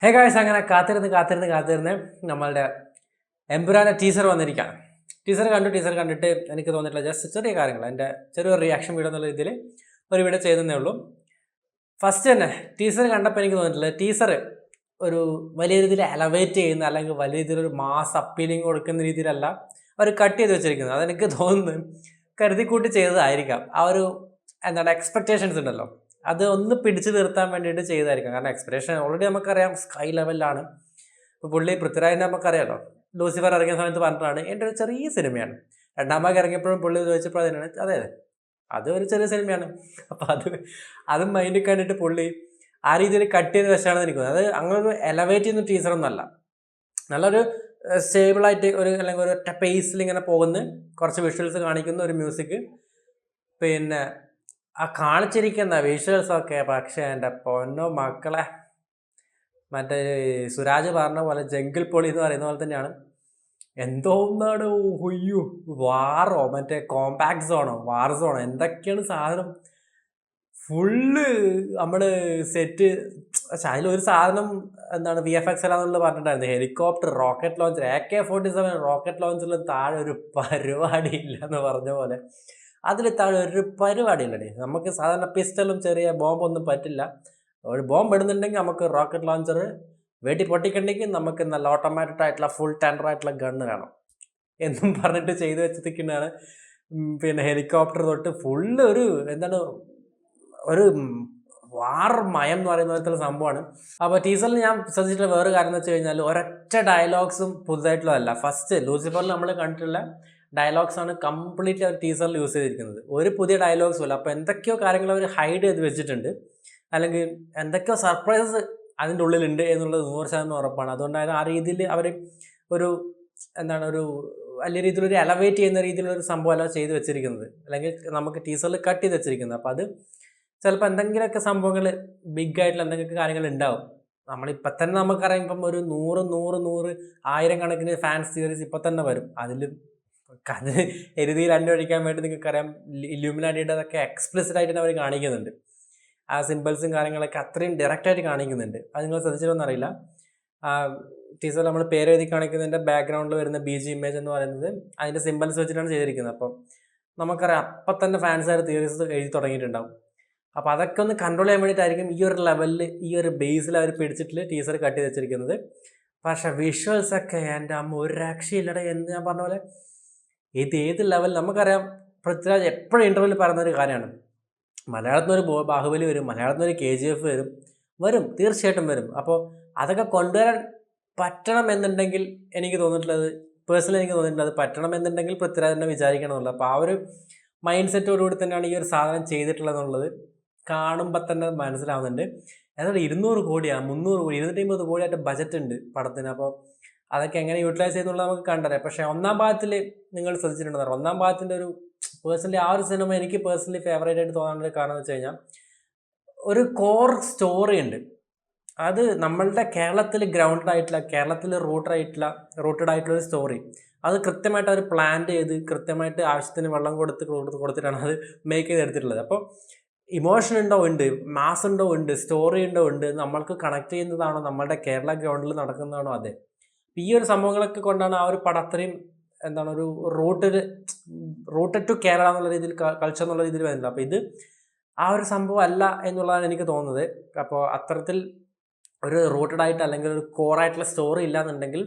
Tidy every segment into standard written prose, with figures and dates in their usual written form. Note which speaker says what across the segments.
Speaker 1: Hey guys, അങ്ങനെ കാത്തിരുന്ന് നമ്മളുടെ എമ്പുരാൻ്റെ ടീസർ വന്നിരിക്കുകയാണ്. ടീസർ കണ്ടിട്ട് എനിക്ക് തോന്നിയിട്ടുള്ള ജസ്റ്റ് ചെറിയ കാര്യങ്ങൾ, എൻ്റെ ചെറിയൊരു റിയാക്ഷൻ വീഡിയോ എന്നുള്ള രീതിയിൽ ഒരു വീഡിയോ ചെയ്തതേ ഉള്ളൂ. ഫസ്റ്റ് തന്നെ ടീസർ കണ്ടപ്പോൾ എനിക്ക് തോന്നിയിട്ടുള്ളത് ടീസർ ഒരു വലിയ രീതിയിൽ എലവേറ്റ് ചെയ്യുന്ന അല്ലെങ്കിൽ വലിയ രീതിയിലൊരു മാസ് അപ്പീലിംഗ് കൊടുക്കുന്ന രീതിയിലല്ല അവർ കട്ട് ചെയ്ത് വെച്ചിരിക്കുന്നത്. അതെനിക്ക് തോന്നുന്നു കരുതിക്കൂട്ടി ചെയ്തതായിരിക്കാം. ആ ഒരു എക്സ്പെക്റ്റേഷൻസ് ഉണ്ടല്ലോ, അത് ഒന്ന് പിടിച്ചു നിർത്താൻ വേണ്ടിയിട്ട് ചെയ്തതായിരിക്കാം. കാരണം എക്സ്പെക്ടേഷൻ ഓൾറെഡി നമുക്കറിയാം സ്കൈ ലെവലിലാണ്. ഇപ്പോൾ പുള്ളി പൃഥ്വിരാജിനെ നമുക്കറിയാമല്ലോ, ലൂസിഫർ ഇറങ്ങിയ സമയത്ത് പറഞ്ഞിട്ടാണ് എൻ്റെ ഒരു ചെറിയ സിനിമയാണ്. രണ്ടാം ഭാഗം ഇറങ്ങിയപ്പോഴും പുള്ളി ചോദിച്ചപ്പോൾ അതിനാണ് അതെ അത് ഒരു ചെറിയ സിനിമയാണ്. അപ്പോൾ അതും മൈൻഡിൽ കണ്ടിട്ട് പുള്ളി ആ രീതിയിൽ കട്ട് ചെയ്ത് വെച്ചാണെന്ന് എനിക്ക് തോന്നുന്നത്. അത് അങ്ങനെ ഒരു എലവേറ്റ് ചെയ്യുന്ന ടീച്ചറൊന്നുമല്ല, നല്ലൊരു സ്റ്റേബിളായിട്ട് ഒരു അല്ലെങ്കിൽ ഒരു ഒറ്റ പേസിൽ ഇങ്ങനെ പോകുന്ന കുറച്ച് വിഷ്വൽസ് കാണിക്കുന്ന ഒരു മ്യൂസിക്. പിന്നെ ആ കാണിച്ചിരിക്കുന്ന വിഷ്വൽസൊക്കെ പക്ഷേ എൻ്റെ പൊന്നോ മക്കളെ, മറ്റേ സുരാജ് പറഞ്ഞ പോലെ ജംഗിൾ പൊളി എന്ന് പറയുന്ന പോലെ തന്നെയാണ്. എന്തോ ഒന്നാണ് ഒയ്യോ, വാറോ മറ്റേ കോമ്പാക്ട് സോണോ വാർ സോണോ എന്തൊക്കെയാണ് സാധനം. ഫുള്ള് നമ്മൾ സെറ്റ്. പക്ഷെ അതിലൊരു സാധനം VFX അല്ലാന്നുള്ളത് പറഞ്ഞിട്ടുണ്ടായിരുന്നു. Helicopter, rocket launcher, AK-47 rocket ലോഞ്ചറിൽ താഴെ ഒരു പരിപാടി ഇല്ല എന്ന് പറഞ്ഞ പോലെ അതിൽ താഴെ ഒരു പരിപാടി ഇല്ലടേ. നമുക്ക് സാധാരണ പിസ്റ്റലും ചെറിയ ബോംബൊന്നും പറ്റില്ല. ഒരു ബോംബ് ഇടുന്നുണ്ടെങ്കിൽ നമുക്ക് റോക്കറ്റ് ലോഞ്ചർ വെടി പൊട്ടിക്കണ്ടെങ്കിൽ നമുക്ക് നല്ല ഓട്ടോമാറ്റിക് ആയിട്ടുള്ള ഫുൾ ടെൻഡർ ആയിട്ടുള്ള ഗണ്ണ് വേണം എന്നും പറഞ്ഞിട്ട് ചെയ്തു വെച്ചിരിക്കുന്നതാണ്. പിന്നെ ഹെലികോപ്റ്റർ തൊട്ട് ഫുള്ള് ഒരു ഒരു വാർ മയം എന്ന് പറയുന്ന പോലത്തെ സംഭവമാണ്. അപ്പോൾ ടീസറിൽ ഞാൻ ശ്രദ്ധിച്ചിട്ടുള്ള വേറെ കാര്യം എന്ന് വെച്ച് കഴിഞ്ഞാൽ ഒരൊറ്റ ഡയലോഗ്സും പുതുതായിട്ടുള്ളതല്ല. ഫസ്റ്റ് ലൂസിഫറിൽ നമ്മൾ കണ്ടിട്ടുള്ള ഡയലോഗ്സ് ആണ് കംപ്ലീറ്റ്ലി അവർ ടീസറിൽ യൂസ് ചെയ്തിരിക്കുന്നത്. ഒരു പുതിയ ഡയലോഗ്സും ഇല്ല. അപ്പോൾ എന്തൊക്കെയോ കാര്യങ്ങൾ അവർ ഹൈഡ് ചെയ്ത് വെച്ചിട്ടുണ്ട്, അല്ലെങ്കിൽ എന്തൊക്കെയോ സർപ്രൈസസ് അതിൻ്റെ ഉള്ളിലുണ്ട് എന്നുള്ളത് 100% ഉറപ്പാണ്. അതുകൊണ്ടാണ് ആ രീതിയിൽ അവർ ഒരു ഒരു വലിയ രീതിയിലൊരു എലവേറ്റ് ചെയ്യുന്ന രീതിയിലൊരു സംഭവമല്ല ചെയ്ത് വെച്ചിരിക്കുന്നത്, അല്ലെങ്കിൽ നമുക്ക് ടീസറിൽ കട്ട് ചെയ്ത് വെച്ചിരിക്കുന്നത്. അപ്പോൾ അത് ചിലപ്പോൾ എന്തെങ്കിലുമൊക്കെ സംഭവങ്ങൾ ബിഗ് ആയിട്ടുള്ള എന്തെങ്കിലുമൊക്കെ കാര്യങ്ങൾ ഉണ്ടാവും. നമ്മളിപ്പം തന്നെ നമുക്കറിയാം, ഇപ്പം ഒരു 100 ആയിരക്കണക്കിന് ഫാൻസ് തിയറീസ് ഇപ്പം തന്നെ വരും. അതിലും അത് എരുതിയിൽ അന്വേഷിക്കാൻ വേണ്ടി നിങ്ങൾക്കറിയാം ഇല്യൂമിനാറ്റിയുടെ അതൊക്കെ എക്സ്പ്ലിസിറ്റ് ആയിട്ട് അവർ കാണിക്കുന്നുണ്ട്. ആ സിമ്പിൾസും കാര്യങ്ങളൊക്കെ അത്രയും ഡയറക്റ്റായിട്ട് കാണിക്കുന്നുണ്ട്. അത് നിങ്ങൾ ശ്രദ്ധിച്ചിട്ടൊന്നും അറിയില്ല. ടീച്ചർ നമ്മൾ പേര് എഴുതി കാണിക്കുന്നതിൻ്റെ ബാക്ക്ഗ്രൗണ്ടിൽ വരുന്ന BG ഇമേജ് എന്ന് പറയുന്നത് അതിൻ്റെ സിമ്പിൾസ് വെച്ചിട്ടാണ് ചെയ്തിരിക്കുന്നത്. അപ്പം നമുക്കറിയാം അപ്പം തന്നെ ഫാൻസുകാർ തിയറീസ് എഴുതി തുടങ്ങിയിട്ടുണ്ടാവും. അപ്പോൾ അതൊക്കെ ഒന്ന് കൺട്രോൾ ചെയ്യാൻ വേണ്ടിയിട്ടായിരിക്കും ഈ ഒരു ലെവലിൽ ഈ ഒരു ബേസിൽ അവർ പിടിച്ചിട്ട് ടീച്ചർ കട്ട് ചെയ്ത് വെച്ചിരിക്കുന്നത്. പക്ഷേ വിഷ്വൽസൊക്കെ എൻ്റെ അമ്മ ഒരു രക്ഷയില്ലടേ. എന്ന് ഞാൻ പറഞ്ഞ പോലെ ഇത് ഏത് ലെവൽ നമുക്കറിയാം. പൃഥ്വിരാജ് എപ്പോഴും ഇൻ്റർവ്യൂവിൽ പറയുന്നൊരു കാര്യമാണ്, മലയാളത്തിൽ ഒരു ബാഹുബലി വരും, മലയാളത്തിൽ ഒരു KGF വരും, തീർച്ചയായിട്ടും വരും. അപ്പോൾ അതൊക്കെ കൊണ്ടുവരാൻ പറ്റണം എന്നുണ്ടെങ്കിൽ എനിക്ക് തോന്നിയിട്ടുള്ളത്, പേഴ്സണലി എനിക്ക് തോന്നിയിട്ടുള്ളത് പറ്റണം എന്നുണ്ടെങ്കിൽ പൃഥ്വിരാജിനെ വിചാരിക്കണം എന്നുള്ളത്. അപ്പോൾ ആ ഒരു മൈൻഡ് സെറ്റോടുകൂടി തന്നെയാണ് ഈ ഒരു സാധനം ചെയ്തിട്ടുള്ളത് എന്നുള്ളത് കാണുമ്പോൾ തന്നെ മനസ്സിലാവുന്നുണ്ട്. ഏതാണ്ട് 200 കോടിയാണ്, 300 കോടി, 250 കോടിയായിട്ട് ബജറ്റ് ഉണ്ട് പടത്തിന്. അപ്പോൾ അതൊക്കെ എങ്ങനെ യൂട്ടിലൈസ് ചെയ്യുന്നുള്ളത് നമുക്ക് കണ്ടറിയാം. പക്ഷേ ഒന്നാം ഭാഗത്തിൽ നിങ്ങൾ ശ്രദ്ധിച്ചിട്ടുണ്ടെന്ന് ഒന്നാം ഭാഗത്തിൻ്റെ ഒരു പേഴ്സണലി ആ ഒരു സിനിമ എനിക്ക് പേഴ്സണലി ഫേവറേറ്റ് ആയിട്ട് തോന്നാനുള്ള കാരണം എന്ന് വെച്ച് കഴിഞ്ഞാൽ ഒരു കോർ സ്റ്റോറി ഉണ്ട്. അത് നമ്മളുടെ കേരളത്തിൽ ഗ്രൗണ്ടഡ് ആയിട്ടുള്ള, കേരളത്തിൽ റൂട്ടഡ് ആയിട്ടുള്ള ഒരു സ്റ്റോറി. അത് കൃത്യമായിട്ട് അവർ പ്ലാൻ ചെയ്ത് കൃത്യമായിട്ട് ആവശ്യത്തിന് വെള്ളം കൊടുത്തിട്ടാണ് അത് മേക്ക് ചെയ്തെടുത്തിട്ടുള്ളത്. അപ്പോൾ ഇമോഷൻ ഉണ്ട്, മാസ് ഉണ്ട്, സ്റ്റോറി ഉണ്ട്, നമ്മൾക്ക് കണക്ട് ചെയ്യുന്നതാണോ, നമ്മളുടെ കേരള ഗ്രൗണ്ടിൽ നടക്കുന്നതാണോ അതെ. ഈ ഒരു സംഭവങ്ങളൊക്കെ കൊണ്ടാണ് ആ ഒരു പടം അത്രയും ഒരു റൂട്ടഡ് ടു കേരള എന്നുള്ള രീതിയിൽ, കൾച്ചർ എന്നുള്ള രീതിയിൽ വരുന്നില്ല. അപ്പോൾ ഇത് ആ ഒരു സംഭവം അല്ല എന്നുള്ളതാണ് എനിക്ക് തോന്നുന്നത്. അപ്പോൾ അത്തരത്തിൽ ഒരു റൂട്ടഡ് ആയിട്ട് അല്ലെങ്കിൽ ഒരു കോറായിട്ടുള്ള സ്റ്റോറി ഇല്ല എന്നുണ്ടെങ്കിൽ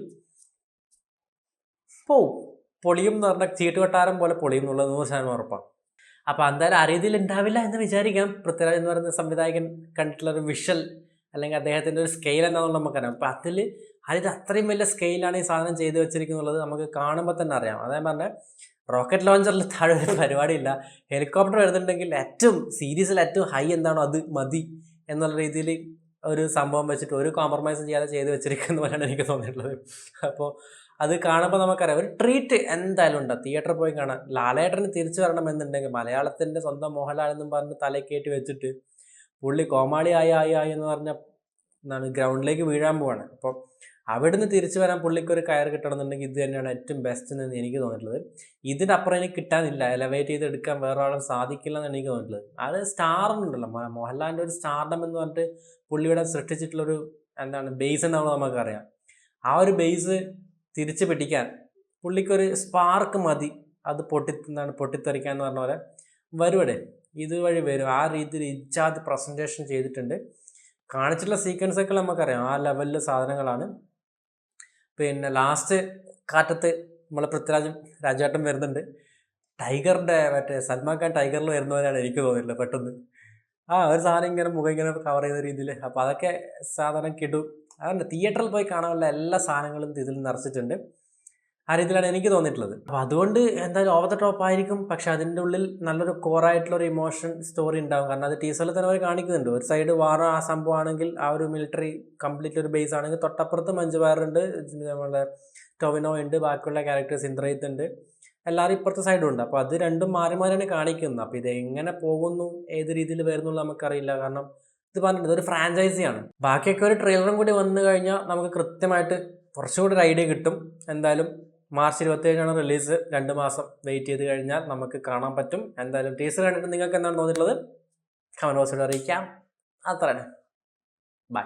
Speaker 1: പൊളിയും എന്ന് പറഞ്ഞാൽ ചീട്ടുകൊട്ടാരം പോലെ പൊളിയും എന്നുള്ളത് 100% ഉറപ്പാണ്. അപ്പോൾ എന്തായാലും ആ രീതിയിൽ ഉണ്ടാവില്ല എന്ന് വിചാരിക്കാം. പൃഥ്വിരാജ് എന്ന് പറയുന്ന സംവിധായകൻ കണ്ടിട്ടുള്ളൊരു വിഷ്വൽ അല്ലെങ്കിൽ അദ്ദേഹത്തിൻ്റെ ഒരു സ്കെയിൽ എന്താണെന്ന് നമുക്കറിയാം. അപ്പോൾ അതിൽ അത്രയും വലിയ സ്കെയിലാണ് ഈ സാധനം ചെയ്തു വെച്ചിരിക്കുന്നുള്ളത് നമുക്ക് കാണുമ്പോൾ തന്നെ അറിയാം. അതേ പറഞ്ഞ റോക്കറ്റ് ലോഞ്ചറിൽ താഴെ ഒരു പരിപാടിയില്ല. ഹെലികോപ്റ്റർ വരുന്നുണ്ടെങ്കിൽ സീരീസിൽ ഏറ്റവും ഹൈ എന്താണോ അത് മതി എന്നുള്ള രീതിയിൽ ഒരു സംഭവം വെച്ചിട്ട് ഒരു കോംപ്രമൈസും ചെയ്യാതെ ചെയ്ത് വെച്ചിരിക്കുന്ന പോലെയാണ് എനിക്ക് തോന്നിയിട്ടുള്ളത്. അപ്പോൾ അത് കാണുമ്പോൾ നമുക്കറിയാം ഒരു ട്രീറ്റ് എന്തായാലും ഉണ്ട്. തിയേറ്ററിൽ പോയി കാണാം. ലാലേട്ടന് തിരിച്ചു വരണമെന്നുണ്ടെങ്കിൽ മലയാളത്തിൻ്റെ സ്വന്തം മോഹൻലാൽ എന്നും പറഞ്ഞ് തലക്കേറ്റി വെച്ചിട്ട് പുള്ളി കോമാളി ആയി എന്ന് പറഞ്ഞ ഗ്രൗണ്ടിലേക്ക് വീഴാൻ പോവാണ്. അപ്പോൾ അവിടുന്ന് തിരിച്ചു വരാൻ പുള്ളിക്കൊരു കയർ കിട്ടണമെന്നുണ്ടെങ്കിൽ ഇത് തന്നെയാണ് ഏറ്റവും ബെസ്റ്റ് എന്ന് എനിക്ക് തോന്നിയിട്ടുള്ളത്. ഇതിനപ്പുറം എനിക്ക് കിട്ടാനില്ല, എലവേറ്റ് ചെയ്ത് എടുക്കാൻ വേറെ ആളും സാധിക്കില്ല എന്നാണ് എനിക്ക് തോന്നിയിട്ടുള്ളത്. അത് സ്റ്റാറിനുണ്ടല്ലോ, മോഹൻലാലിൻ്റെ ഒരു സ്റ്റാർഡം എന്ന് പറഞ്ഞിട്ട് പുള്ളിയുടെ സൃഷ്ടിച്ചിട്ടുള്ളൊരു എന്താണ് ബേസ് എന്താണെന്ന് നമുക്കറിയാം. ആ ഒരു ബേസ് തിരിച്ച് പിടിക്കാൻ പുള്ളിക്കൊരു സ്പാർക്ക് മതി, അത് പൊട്ടിത്തെറിക്കാൻ എന്ന് പറഞ്ഞ പോലെ വരുവടെ, ഇതുവഴി വരും. ആ രീതിയിൽ ഇജാതി പ്രസൻറ്റേഷൻ ചെയ്തിട്ടുണ്ട്. കാണിച്ചിട്ടുള്ള സീക്വൻസൊക്കെ നമുക്കറിയാം ആ ലെവലിൽ സാധനങ്ങളാണ്. പിന്നെ ലാസ്റ്റ് കാറ്റത്ത് നമ്മളെ പൃഥ്വിരാജും രാജേട്ടൻ വരുന്നുണ്ട്. ടൈഗറിൻ്റെ മറ്റേ സൽമാൻ ഖാൻ ടൈഗറിൽ വരുന്ന പോലെയാണ് എനിക്ക് തോന്നിയില്ല പെട്ടെന്ന്. ഒരു സാധനം ഇങ്ങനെ മുഖം ഇങ്ങനെ കവർ ചെയ്യുന്ന രീതിയിൽ. അപ്പോൾ അതൊക്കെ സാധനം കിടും. അതുകൊണ്ട് തിയേറ്ററിൽ പോയി കാണാനുള്ള എല്ലാ സാധനങ്ങളും ഇതിൽ നിറച്ചിട്ടുണ്ട്. ആ രീതിയിലാണ് എനിക്ക് തോന്നിയിട്ടുള്ളത്. അപ്പോൾ അതുകൊണ്ട് എന്തായാലും ഓവർ ദ ടോപ്പ് ആയിരിക്കും. പക്ഷെ അതിൻ്റെ ഉള്ളിൽ നല്ലൊരു കോറായിട്ടുള്ളൊരു ഇമോഷൻ സ്റ്റോറി ഉണ്ടാകും. കാരണം അത് ടീസറിൽ തന്നെ അവർ കാണിക്കുന്നുണ്ട്. ഒരു സൈഡ് വാർ ആ സംഭവമാണെങ്കിൽ, ആ ഒരു മിലിറ്ററി കംപ്ലീറ്റ് ഒരു ബേസ് ആണെങ്കിൽ, തൊട്ടപ്പുറത്ത് മഞ്ജു വാര്യറുണ്ട്, നമ്മളെ ടൊവിനോ ഉണ്ട്, ബാക്കിയുള്ള ക്യാരക്ടേഴ്സ് ഇന്ദ്രജിത്ത് ഉണ്ട്, എല്ലാവരും ഇപ്പുറത്തെ സൈഡും ഉണ്ട്. അപ്പോൾ അത് രണ്ടും മാറി മാറിയാണ് കാണിക്കുന്നത്. അപ്പോൾ ഇത് എങ്ങനെ പോകുന്നു, ഏത് രീതിയിൽ വരുന്നുള്ളൂ നമുക്കറിയില്ല. കാരണം ഇത് പറഞ്ഞിട്ട് ഒരു ഫ്രാഞ്ചൈസിയാണ്. ബാക്കിയൊക്കെ ഒരു ട്രെയിലറും കൂടി വന്നു കഴിഞ്ഞാൽ നമുക്ക് കൃത്യമായിട്ട് കുറച്ചുകൂടി ഒരു ഐഡിയ കിട്ടും. എന്തായാലും മാർച്ച് 27 റിലീസ്. 2 മാസം വെയിറ്റ് ചെയ്ത് കഴിഞ്ഞാൽ നമുക്ക് കാണാൻ പറ്റും. എന്തായാലും ടീസർ കണ്ടിട്ട് നിങ്ങൾക്ക് എന്താണ് തോന്നിയിട്ടുള്ളത് കമൻറ്റ് ബോക്സിൽ അറിയിക്കാം. അത്രയാണ്. ബൈ.